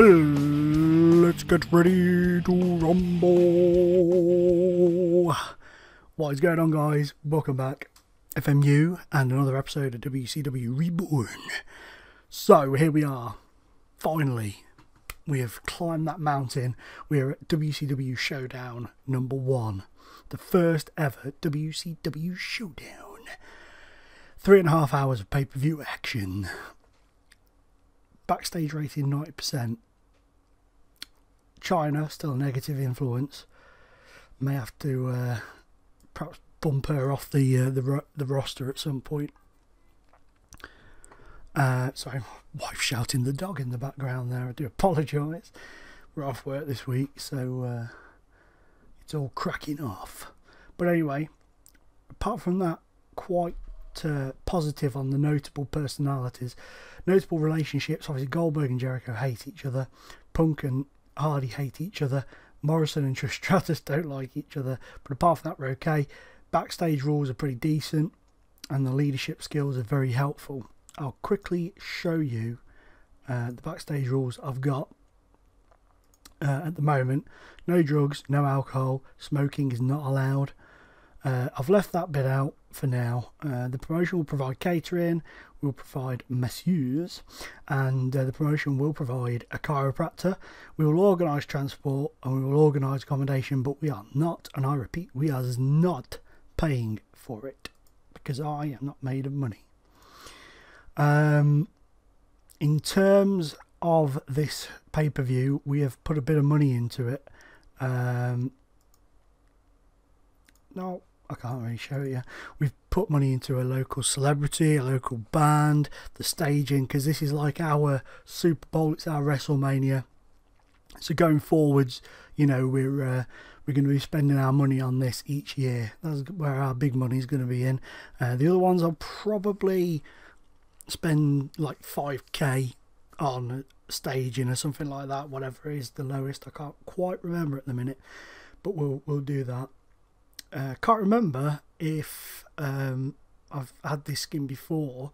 Let's get ready to rumble. What is going on, guys? Welcome back. FMU and another episode of WCW Reborn. So here we are. Finally, we have climbed that mountain. We are at WCW Showdown number 1. The first ever WCW Showdown. 3.5 hours of pay-per-view action. Backstage rating 90%. China still a negative influence. May have to perhaps bump her off the roster at some point. Sorry, wife shouting the dog in the background there. I do apologise. We're off work this week, so it's all cracking off. But anyway, apart from that, quite positive on the notable personalities. Notable relationships. Obviously Goldberg and Jericho hate each other. Punk and Hardy hate each other. Morrison and Trish Stratus don't like each other. But apart from that, we're okay. Backstage rules are pretty decent. And the leadership skills are very helpful. I'll quickly show you the backstage rules I've got at the moment. No drugs, no alcohol. Smoking is not allowed. I've left that bit out for now. The promotion will provide catering, will provide masseurs, and the promotion will provide a chiropractor. We will organise transport and we will organise accommodation, but we are not, and I repeat, we are not paying for it because I am not made of money. In terms of this pay-per-view, we have put a bit of money into it. No, I can't really show it yet. We've put money into a local celebrity, a local band, the staging, because this is like our Super Bowl, it's our WrestleMania. So going forwards, you know, we're going to be spending our money on this each year. That's where our big money is going to be in. The other ones I'll probably spend like 5k on staging or something like that, whatever is the lowest. I can't quite remember at the minute, but we'll do that. Can't remember if I've had this skin before,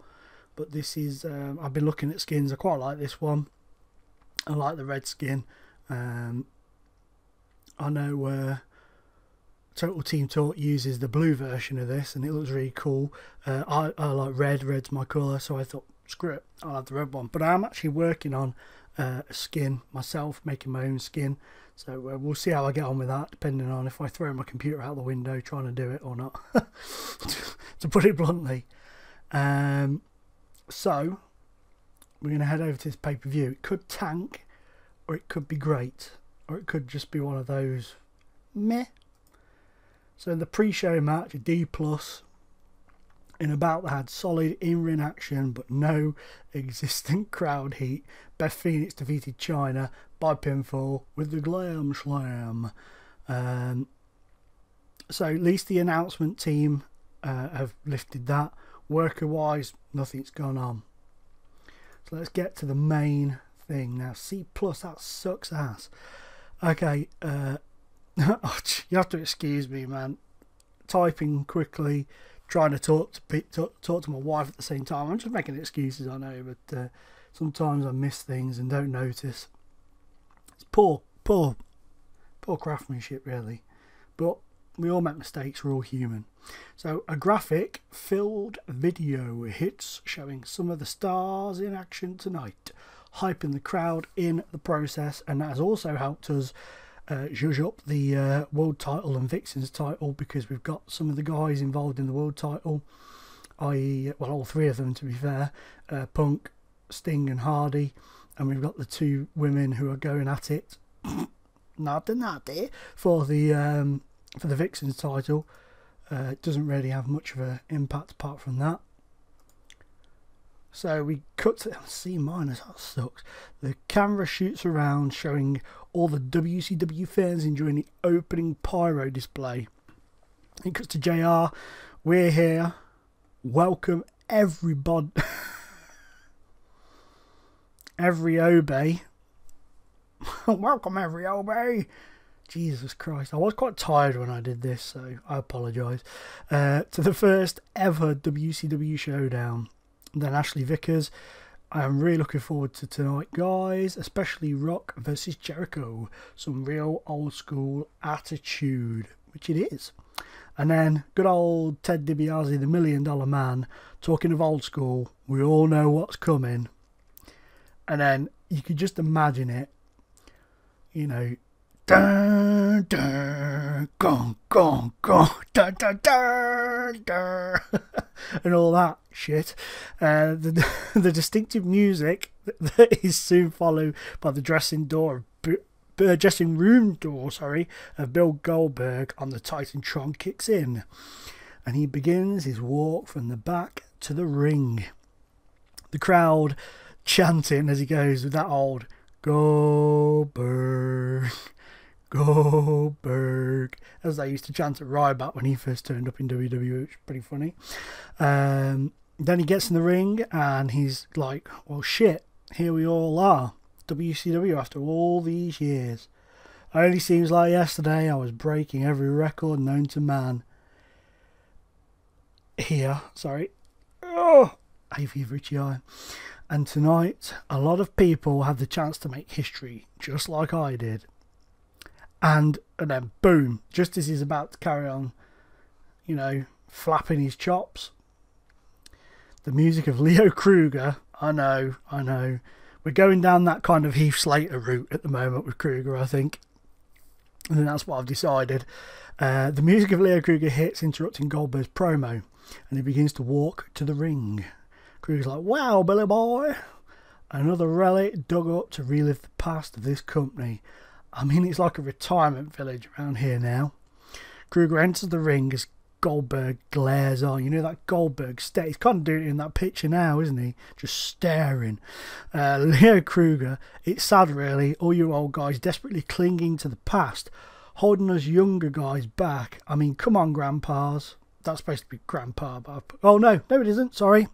but this is I've been looking at skins. I quite like this one. I like the red skin. I know Total Team Talk uses the blue version of this and it looks really cool. I like red. Red's my colour, so I thought screw it, I'll have the red one. But I'm actually working on a skin myself, making my own skin. So we'll see how I get on with that, depending on if I throw my computer out the window trying to do it or not, to put it bluntly. So we're going to head over to this pay-per-view. It could tank, or it could be great, or it could just be one of those meh. So in the pre-show match, a D+, in about that had solid in-ring action, but no existent crowd heat. Beth Phoenix defeated China by pinfall with the Glam Slam. So at least the announcement team have lifted that. Worker-wise, nothing's gone on. So let's get to the main thing now. C+, that sucks ass. Okay, you have to excuse me, man. Typing quickly, trying to talk to my wife at the same time. I'm just making excuses, I know, but sometimes I miss things and don't notice. It's poor craftsmanship, really. But we all make mistakes. We're all human. So a graphic-filled video hits showing some of the stars in action tonight, hyping the crowd in the process, and that has also helped us zhuzh up the world title and Vixen's title, because we've got some of the guys involved in the world title, i.e., well, all three of them to be fair, Punk, Sting and Hardy, and we've got the two women who are going at it for the Vixen's title. It doesn't really have much of an impact apart from that. So we cut to C-, that sucks. The camera shoots around showing all the WCW fans enjoying the opening pyro display. It cuts to JR. We're here. Welcome everybody. Every obey. Welcome every obey. Jesus Christ. I was quite tired when I did this, so I apologise. To the first ever WCW Showdown. Then Ashley Vickers I am really looking forward to tonight, guys, especially Rock versus Jericho. Some real old school attitude, which it is. And then good old Ted DiBiase, the $1 Million Man, talking of old school. We all know what's coming. And then you could just imagine it, you know, dun, dun, gong, gong, gong, dun, dun, dun, dun, and all that shit. The distinctive music that is soon followed by the dressing room door of Bill Goldberg on the Titantron kicks in, and he begins his walk from the back to the ring. The crowd chanting as he goes with that old Goldberg, Goldberg, as they used to chant at Ryback when he first turned up in WWE, which is pretty funny. Then he gets in the ring and he's like, well shit, here we all are, WCW after all these years. It only seems like yesterday I was breaking every record known to man. Oh, hay fever, itchy eye. And tonight, a lot of people have the chance to make history, just like I did. And then, boom, just as he's about to carry on, you know, flapping his chops, the music of Leo Kruger. I know. We're going down that kind of Heath Slater route at the moment with Kruger, I think. And that's what I've decided. The music of Leo Kruger hits, interrupting Goldberg's promo, and he begins to walk to the ring. Kruger's like, wow, Billy boy, another relic dug up to relive the past of this company. I mean, it's like a retirement village around here now. Kruger enters the ring as Goldberg glares on. You know that Goldberg stare? He's kind of doing it in that picture now, isn't he? Just staring. Leo Kruger, it's sad really, all you old guys desperately clinging to the past, holding us younger guys back. I mean, come on, grandpas. That's supposed to be grandpa, but oh no, it isn't, sorry.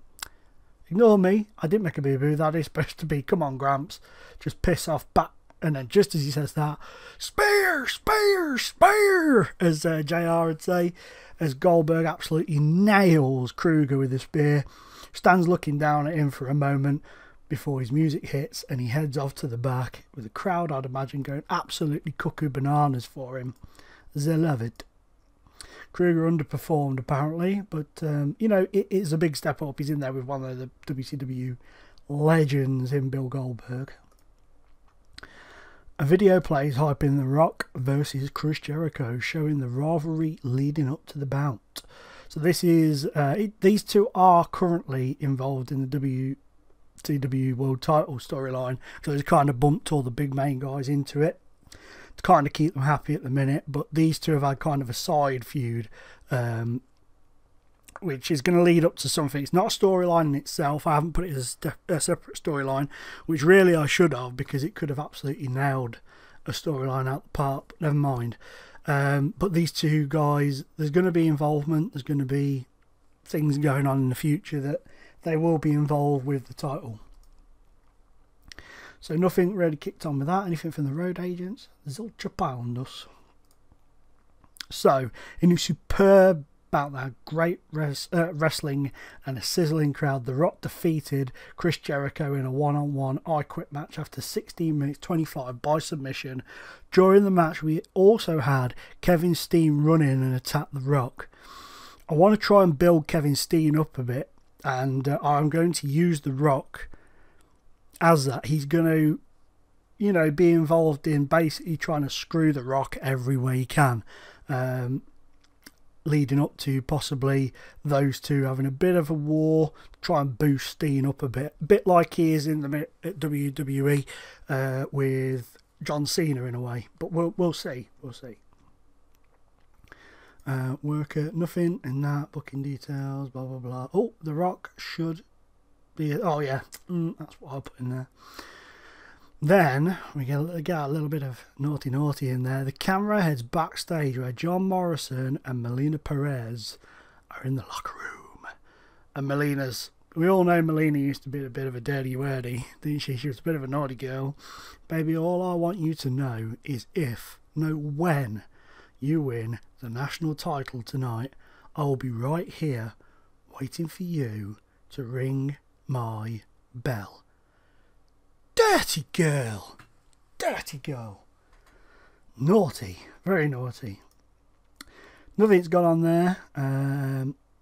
Ignore me, I didn't make a boo-boo. That is supposed to be, come on, Gramps. Just piss off back. And then just as he says that, spear, spear, spear, as JR would say, as Goldberg absolutely nails Kruger with the spear, stands looking down at him for a moment before his music hits, and he heads off to the back with the crowd, I'd imagine, going absolutely cuckoo bananas for him. They love it. Kruger underperformed apparently, but you know, it's a big step up. He's in there with one of the WCW legends in Bill Goldberg. A video plays hyping The Rock versus Chris Jericho, showing the rivalry leading up to the bout. So this is these two are currently involved in the WCW World Title storyline, so it's kind of bumped all the big main guys into it to kind of keep them happy at the minute. But these two have had kind of a side feud, which is going to lead up to something. It's not a storyline in itself. I haven't put it as a separate storyline, which really I should have, because it could have absolutely nailed a storyline out the park. But never mind. But these two guys, there's going to be involvement. There's going to be things going on in the future that they will be involved with the title. So nothing really kicked on with that. Anything from the road agents? Zilcha Poundus. So, in a superb bout, that great wrestling and a sizzling crowd, The Rock defeated Chris Jericho in a one-on-one I Quit match after 16 minutes 25 by submission. During the match, we also had Kevin Steen run in and attack The Rock. I want to try and build Kevin Steen up a bit, and I'm going to use The Rock as that. He's going to, you know, be involved in basically trying to screw The Rock every way he can, leading up to possibly those two having a bit of a war, try and boost Steen up a bit like he is in the WWE with John Cena in a way. But we'll see. Worker, nothing in that, booking details, blah blah blah. Oh, The Rock should be, oh yeah, that's what I'll put in there. Then we get a little bit of naughty in there. The camera heads backstage where John Morrison and Melina Perez are in the locker room. And we all know Melina used to be a bit of a dirty wordy, didn't she? She was a bit of a naughty girl. Baby, all I want you to know is when you win the national title tonight, I will be right here waiting for you to ring my bell. Dirty girl. Dirty girl. Naughty. Very naughty. Nothing's gone on there.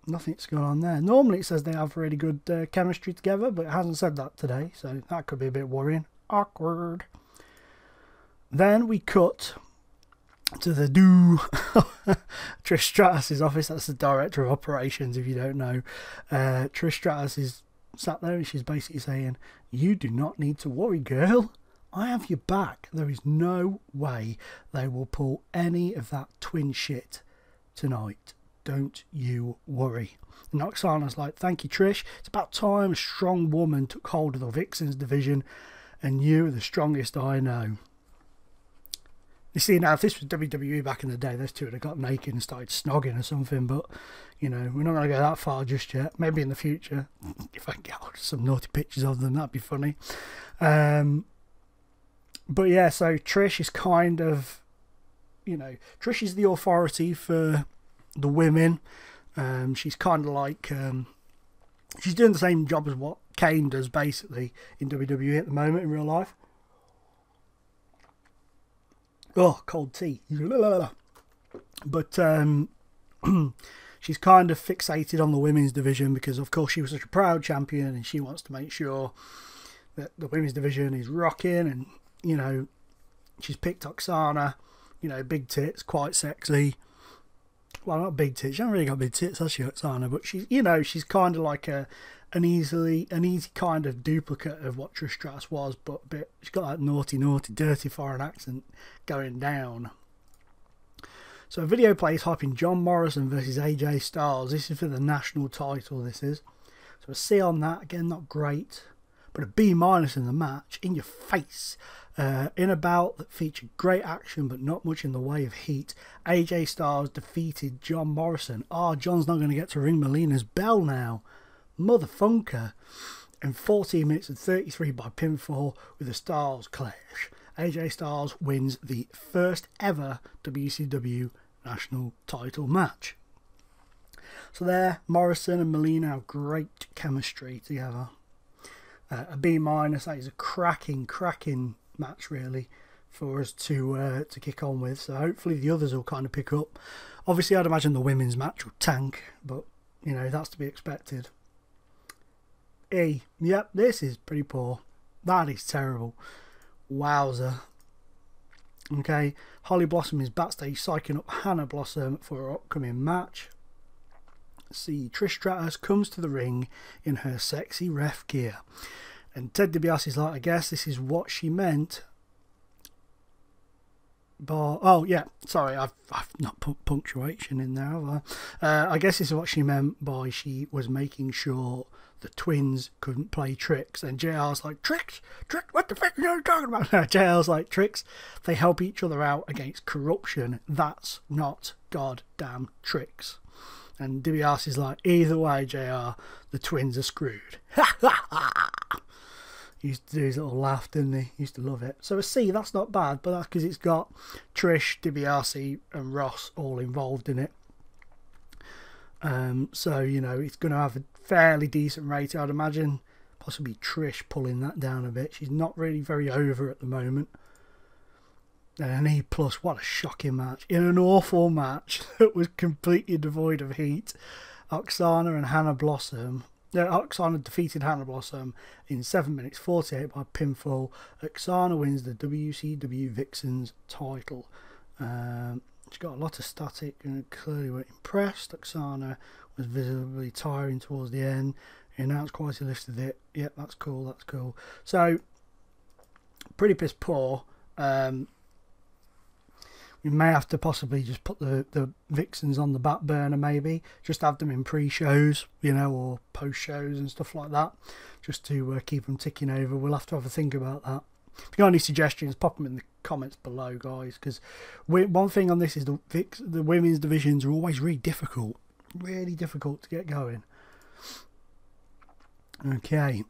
Nothing's gone on there. Normally it says they have really good chemistry together, but it hasn't said that today, so that could be a bit worrying. Awkward. Then we cut to the Trish Stratus' office. That's the director of operations, if you don't know. Trish Stratus is sat there and she's basically saying, "You do not need to worry, girl. I have your back. There is no way they will pull any of that twin shit tonight. Don't you worry." And Oksana's like, "Thank you, Trish. It's about time a strong woman took hold of the Vixens division, and you are the strongest I know." You see, now, if this was WWE back in the day, those two would have got naked and started snogging or something, but, you know, we're not going to go that far just yet. Maybe in the future, if I can get hold of some naughty pictures of them, that'd be funny. But yeah, so Trish is kind of, you know, Trish is the authority for the women. She's kind of like, she's doing the same job as what Kane does, basically, in WWE at the moment in real life. Oh, cold tea. But she's kind of fixated on the women's division because, of course, she was such a proud champion and she wants to make sure that the women's division is rocking. And, you know, she's picked Oksana, you know, big tits, quite sexy. Well, not big tits. She hasn't really got big tits, has she, Oksana? But she's, you know, she's kind of like an easy kind of duplicate of what Trish Stratus was, but a bit, she's got that naughty, dirty foreign accent going down. So a video plays hyping John Morrison versus AJ Styles. This is for the national title, this is. So a C on that, again, not great, but a B- in the match, in your face. In a bout that featured great action but not much in the way of heat, AJ Styles defeated John Morrison. John's not going to get to ring Melina's bell now. Motherfunker. In 14 minutes and 33 by pinfall with a Styles clash. AJ Styles wins the first ever WCW national title match. So there, Morrison and Melina have great chemistry together. A B-, that is a cracking match really for us to kick on with. So hopefully the others will kind of pick up. Obviously I'd imagine the women's match will tank, but you know, that's to be expected. E. Yep, this is pretty poor. That is terrible. Wowzer. Okay, Holly Blossom is backstage psyching up Hannah Blossom for her upcoming match. See, Trish Stratus comes to the ring in her sexy ref gear. And Ted DiBiase's like, I guess this is what she meant. But, oh yeah, sorry, I've not put punctuation in there, have I? I guess this is what she meant by she was making sure the twins couldn't play tricks. And JR's like, tricks? What the fuck are you talking about? JR's like, tricks? They help each other out against corruption. That's not goddamn tricks. And DiBiase's like, either way, JR, the twins are screwed. Ha ha ha! He used to do his little laugh, didn't he? He used to love it. So a C, that's not bad, but that's because it's got Trish, DiBiase and Ross all involved in it. So, you know, it's going to have a fairly decent rating, I'd imagine. Possibly Trish pulling that down a bit. She's not really very over at the moment. And an E+, what a shocking match. In an awful match that was completely devoid of heat, Oksana and Hannah Blossom... Oksana defeated Hannah Blossom in 7 minutes 48 by pinfall. Oksana wins the WCW Vixens title. She got a lot of static and clearly weren't impressed. Oksana was visibly tiring towards the end. He announced quite he lifted it. Yep, that's cool, that's cool. So, pretty piss poor. We may have to possibly just put the Vixens on the back burner, maybe. Just have them in pre-shows, you know, or post-shows and stuff like that. Just to keep them ticking over. We'll have to have a think about that. If you got any suggestions, pop them in the comments below, guys. Because one thing on this is the women's divisions are always really difficult. Really difficult to get going. Okay.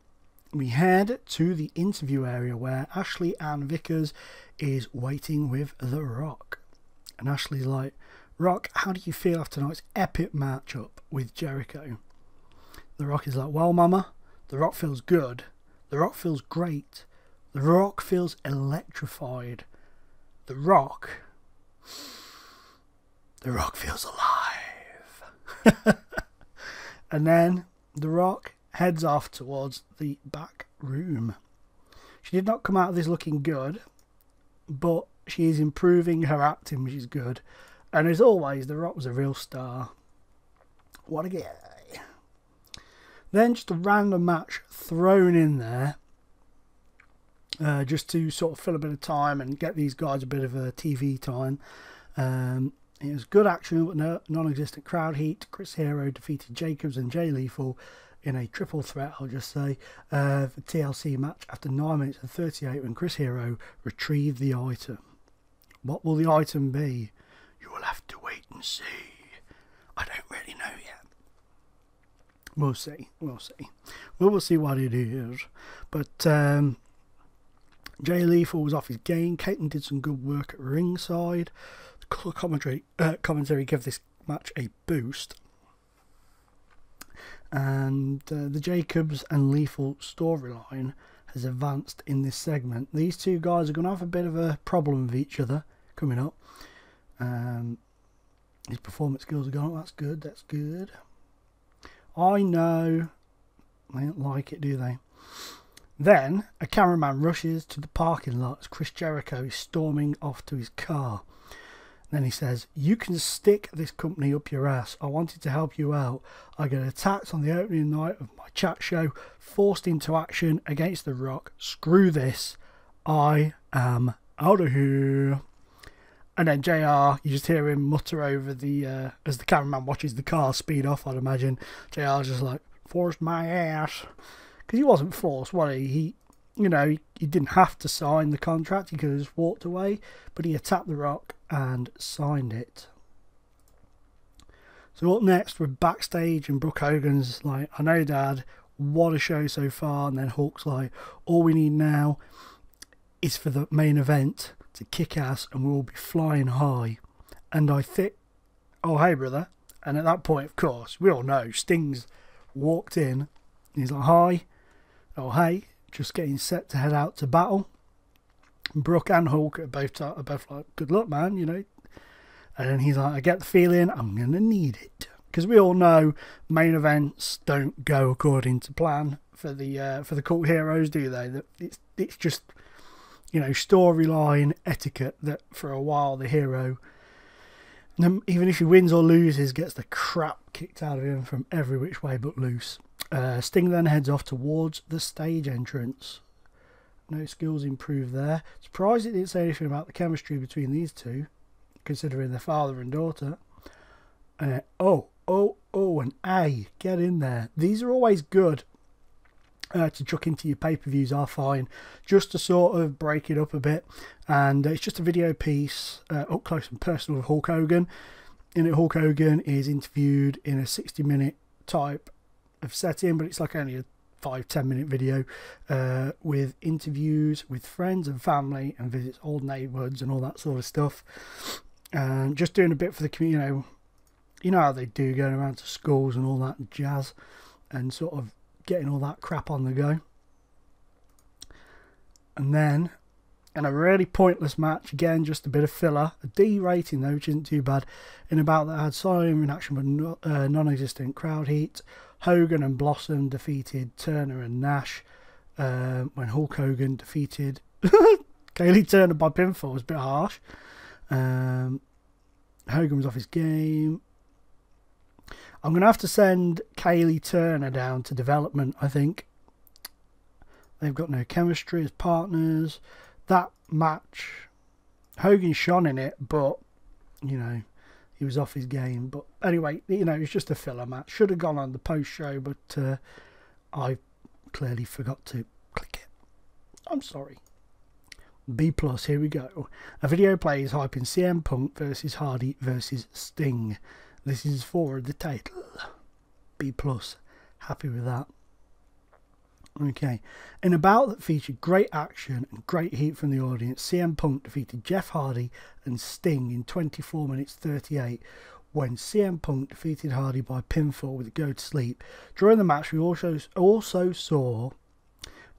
We head to the interview area where Ashley Ann Vickers is waiting with The Rock. And Ashley's like, Rock, how do you feel after tonight's epic matchup with Jericho? The Rock is like, well, Mama, The Rock feels good. The Rock feels great. The Rock feels electrified. The Rock feels alive. And then The Rock heads off towards the back room. She did not come out of this looking good, but she is improving her acting, which is good. And as always, The Rock was a real star. What a guy. Then just a random match thrown in there, just to sort of fill a bit of time and get these guys a bit of a TV time. It was good action with non-existent crowd heat. Chris Hero defeated Jacobs and Jay Lethal in a triple threat, I'll just say, for TLC match after 9 minutes and 38 when Chris Hero retrieved the item. What will the item be? You will have to wait and see. I don't really know yet. We'll see. We'll see. We'll see what it is. But Jay Lethal was off his game. Caitlin did some good work at ringside. The commentary gave this match a boost. And the Jacobs and Lethal storyline has advanced in this segment. These two guys are going to have a bit of a problem with each other coming up. His performance skills are gone. That's good. That's good. I know. They don't like it, do they? Then a cameraman rushes to the parking lot as Chris Jericho is storming off to his car. Then he says, "You can stick this company up your ass. I wanted to help you out. I got attacked on the opening night of my chat show, forced into action against The Rock. Screw this. I am out of here." And then JR, you just hear him mutter over the, as the cameraman watches the car speed off, I'd imagine. JR's just like, "Forced my ass." Because he wasn't forced, was he? You know, he didn't have to sign the contract. He could have just walked away. But he attacked The Rock and signed it. So up next, we're backstage and Brooke Hogan's like, "I know, Dad, what a show so far." And then Hulk's like, "All we need now is for the main event to kick ass and we'll be flying high." And I think, "Oh, hey, brother." And at that point, of course, we all know Sting's walked in. And he's like, "Hi." "Oh, hey." Just getting set to head out to battle. And Brooke and Hulk are both like, "Good luck, man," you know. And then he's like, "I get the feeling I'm going to need it." Because we all know main events don't go according to plan for the cult heroes, do they? It's just, you know, storyline etiquette that for a while the hero, even if he wins or loses, gets the crap kicked out of him from every which way but loose. Sting then heads off towards the stage entrance. No skills improved there. Surprised it didn't say anything about the chemistry between these two, considering they're father and daughter. And A, get in there. These are always good to chuck into your pay-per-views, are fine, just to sort of break it up a bit. And it's just a video piece up close and personal with Hulk Hogan. In it, Hulk Hogan is interviewed in a 60-minute type of setting, but it's like only a 5-10 minute video with interviews with friends and family and visits old neighbourhoods and all that sort of stuff. And just doing a bit for the community, you know how they do, going around to schools and all that jazz, and sort of getting all that crap on the go. And then, in a really pointless match, again, just a bit of filler, a D rating though, which isn't too bad, in about that had solid reaction but non-existent crowd heat. Hogan and Blossom defeated Turner and Nash when Hulk Hogan defeated Kaylee Turner by pinfall. Was a bit harsh. Hogan was off his game. I'm going to have to send Kaylee Turner down to development, I think. They've got no chemistry as partners. That match, Hogan shone in it, but, you know, he was off his game. But anyway, you know, it's just a filler match. Should have gone on the post-show, but I clearly forgot to click it. I'm sorry. B+, here we go. A video plays hyping CM Punk versus Hardy versus Sting. This is for the title. B+. Happy with that. Okay. In a bout that featured great action and great heat from the audience, CM Punk defeated Jeff Hardy and Sting in 24 minutes 38 when CM Punk defeated Hardy by pinfall with a go to sleep. During the match, we also saw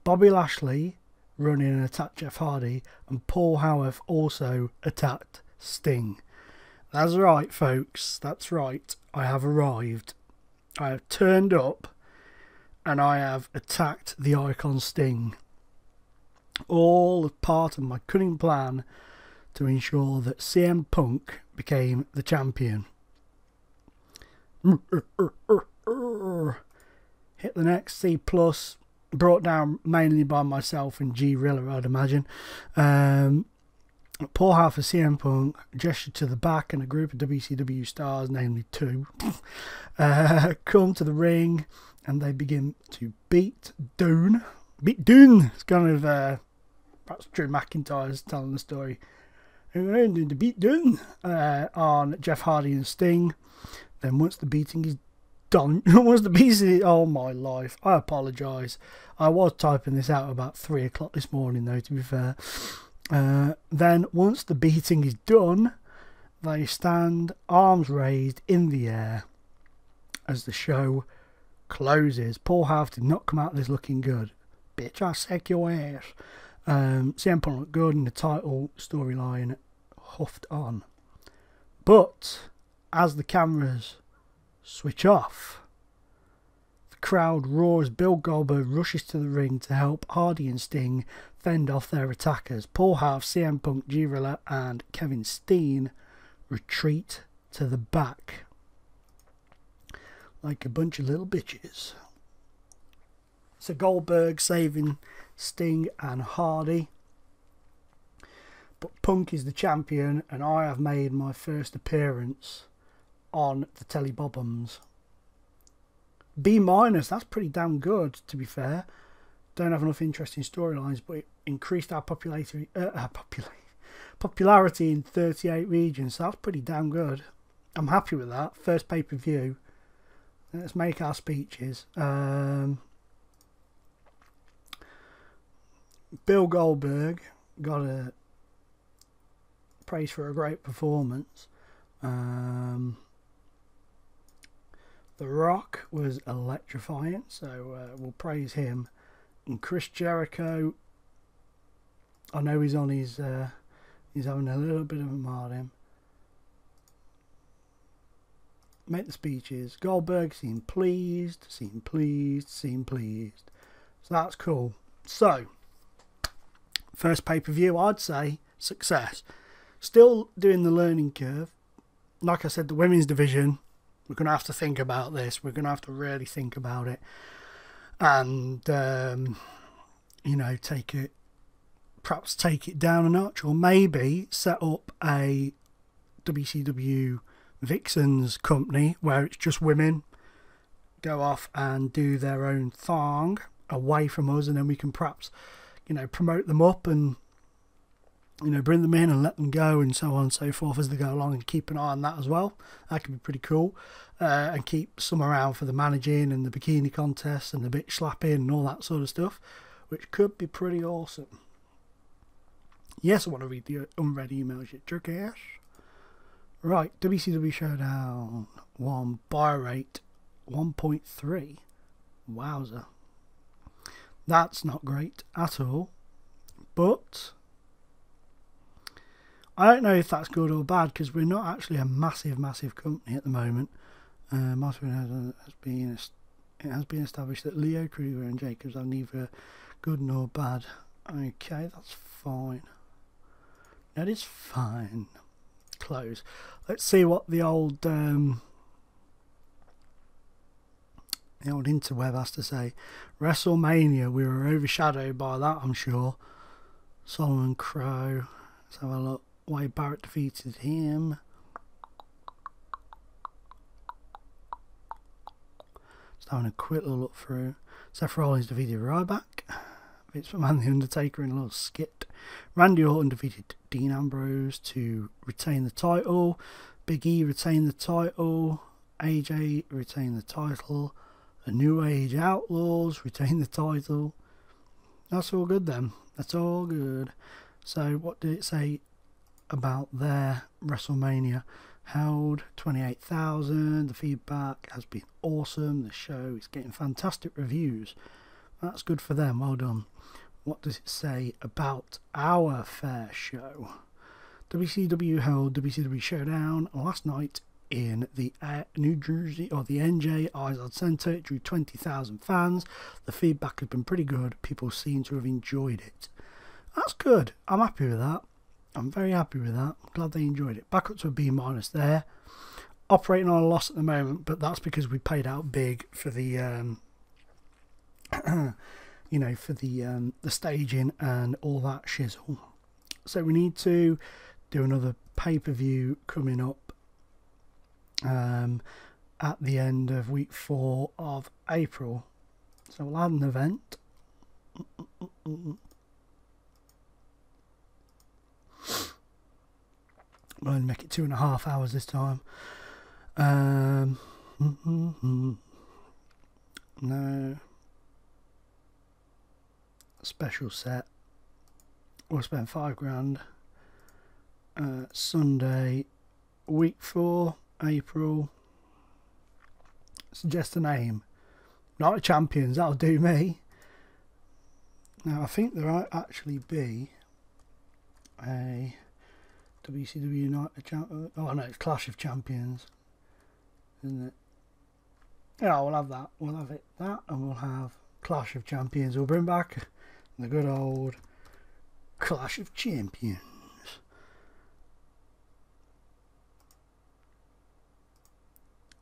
Bobby Lashley run in and attack Jeff Hardy, and Paul Howarth also attacked Sting. That's right, folks, that's right. I have arrived. I have turned up and I have attacked the Icon Sting. All as part of my cunning plan to ensure that CM Punk became the champion. Hit the next C+, brought down mainly by myself and G Rilla, I'd imagine. Paul Howarth and CM Punk gestured to the back, and a group of WCW stars, namely two, come to the ring and they begin to beat down. It's kind of perhaps Drew McIntyre's telling the story. We're going to beat down on Jeff Hardy and Sting. Then once the beating is done, oh my life, I apologise. I was typing this out about 3 o'clock this morning though, to be fair. Then once the beating is done, they stand arms raised in the air as the show closes. Paul Howarth did not come out of this looking good. Bitch, I sack your ass. CM Punk looked good in the title storyline, huffed on. But as the cameras switch off, the crowd roars. Bill Goldberg rushes to the ring to help Hardy and Sting fend off their attackers. Paul Howarth, CM Punk, G Rilla and Kevin Steen retreat to the back like a bunch of little bitches. So Goldberg saving Sting and Hardy, but Punk is the champion and I have made my first appearance on the Telly Bobbums. B-, that's pretty damn good, to be fair. Don't have enough interesting storylines, but it increased our popularity in 38 regions, so that's pretty damn good. I'm happy with that. First pay-per-view. Let's make our speeches. Bill Goldberg got a praise for a great performance. The Rock was electrifying, so we'll praise him. And Chris Jericho, I know he's on his, he's having a little bit of a martyrdom. Make the speeches. Goldberg seemed pleased. So that's cool. So, first pay-per-view, I'd say success. Still doing the learning curve. Like I said, the women's division, we're going to have to think about this. We're going to have to really think about it. And, you know, perhaps take it down a notch. Or maybe set up a WCW Vixens company where it's just women go off and do their own thing away from us, and then we can perhaps, you know, promote them up and, you know, bring them in and let them go and so on and so forth as they go along, and keep an eye on that as well. That could be pretty cool. And keep some around for the managing and the bikini contests and the bitch slapping and all that sort of stuff, which could be pretty awesome. Yes, I want to read the unread emails, you jerk ass. Right, WCW Showdown 1, buy rate 1.3. Wowzer. That's not great at all. But I don't know if that's good or bad, because we're not actually a massive company at the moment. It has been established that Leo Kruger and Jacobs are neither good nor bad. Okay, that's fine. That is fine. Close. Let's see what the old interweb has to say. WrestleMania, we were overshadowed by that, I'm sure. Solomon Crow. Let's have a look. Wade Barrett defeated him. Just having a quick little look through. Seth Rollins defeated Ryback. Vince McMahon, The Undertaker, in a little skit. Randy Orton defeated Dean Ambrose to retain the title. Big E retained the title. AJ retained the title. The New Age Outlaws retained the title. That's all good then. That's all good. So what did it say about their WrestleMania? Held 28,000. The feedback has been awesome. The show is getting fantastic reviews. That's good for them. Well done. what does it say about our fair show? WCW held WCW Showdown last night in the New Jersey, or the NJ Izod Center. It drew 20,000 fans. The feedback has been pretty good. People seem to have enjoyed it. That's good. I'm happy with that. I'm very happy with that. I'm glad they enjoyed it. Back up to a B- there. Operating on a loss at the moment, but that's because we paid out big for the you know, for the staging and all that shizzle. So we need to do another pay-per-view coming up at the end of week 4 of April. So we'll add an event. We'll only make it 2.5 hours this time. No. Special set. We'll spend £5 grand. Sunday, week 4, April. Suggest a name. Night of Champions, that'll do me. Now I think there might actually be a WCW Night of Champions. Oh no, it's Clash of Champions, isn't it? Yeah, we'll have that. We'll have it that, and we'll have Clash of Champions. We'll bring back the good old Clash of Champions.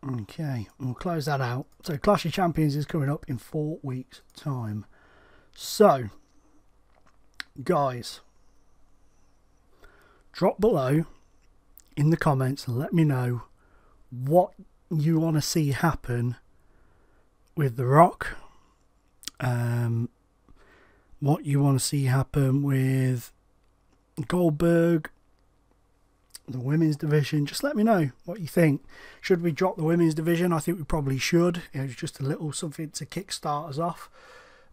Okay, we'll close that out. So Clash of Champions is coming up in 4 weeks' time. So, guys, drop below in the comments and let me know what you want to see happen with The Rock. What you want to see happen with Goldberg, the women's division. Just let me know what you think. Should we drop the women's division? I think we probably should. It's just a little something to kickstart us off.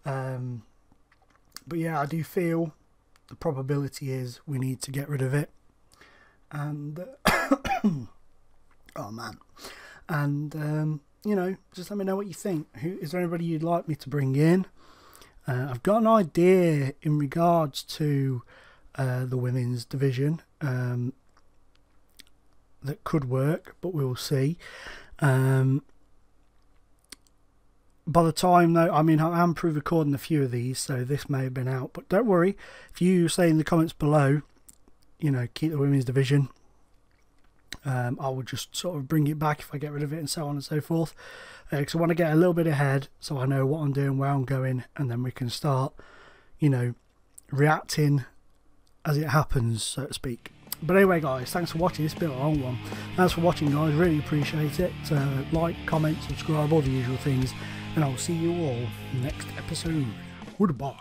But yeah, I do feel the probability is we need to get rid of it. And oh man, and you know, just let me know what you think. Is there anybody you'd like me to bring in? I've got an idea in regards to the women's division that could work, but we'll see. By the time, though, I mean, I am pre-recording a few of these, so this may have been out, but don't worry. If you say in the comments below, you know, keep the women's division, I will just sort of bring it back if I get rid of it, and so on and so forth. Because I want to get a little bit ahead, so I know what I'm doing, where I'm going, and then we can start, you know, reacting as it happens, so to speak. But anyway, guys, thanks for watching. It's been a long one. Thanks for watching, guys. Really appreciate it. Like, comment, subscribe, all the usual things, and I'll see you all next episode. Goodbye.